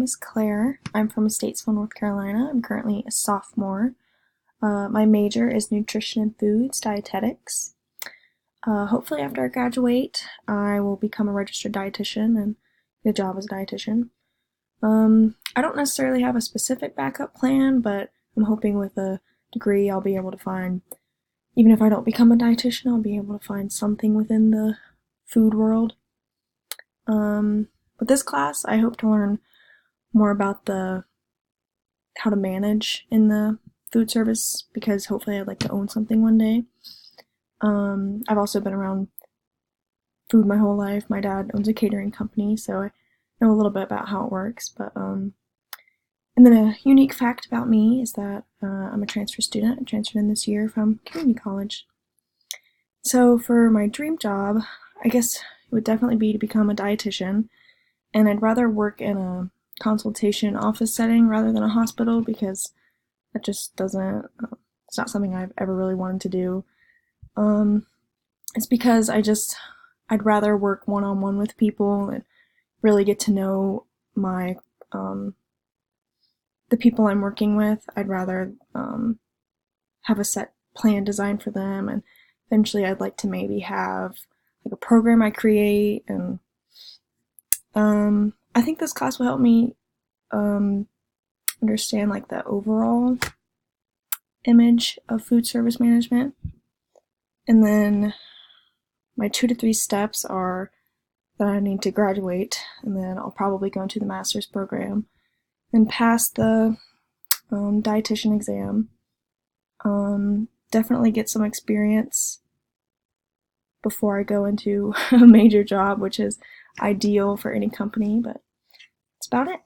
is Claire. I'm from Statesville, North Carolina. I'm currently a sophomore. My major is nutrition and foods, dietetics. Hopefully after I graduate, I will become a registered dietitian and get a job as a dietitian. I don't necessarily have a specific backup plan, but I'm hoping with a degree I'll be able to find, even if I don't become a dietitian, I'll be able to find something within the food world. With this class, I hope to learn more about how to manage in the food service because hopefully I'd like to own something one day. I've also been around food my whole life. My dad owns a catering company, so I know a little bit about how it works. And then a unique fact about me is that I'm a transfer student. I transferred in this year from community college. So for my dream job, I guess it would definitely be to become a dietitian, and I'd rather work in a consultation office setting rather than a hospital because that just doesn't, it's not something I've ever really wanted to do. It's because I'd rather work one-on-one with people and really get to know the people I'm working with. I'd rather have a set plan designed for them, and eventually I'd like to maybe have like a program I create, and I think this class will help me understand like the overall image of food service management. And then my 2 to 3 steps are that I need to graduate, and then I'll probably go into the master's program and pass the dietitian exam. Definitely get some experience before I go into a major job, which is ideal for any company, but that's about it.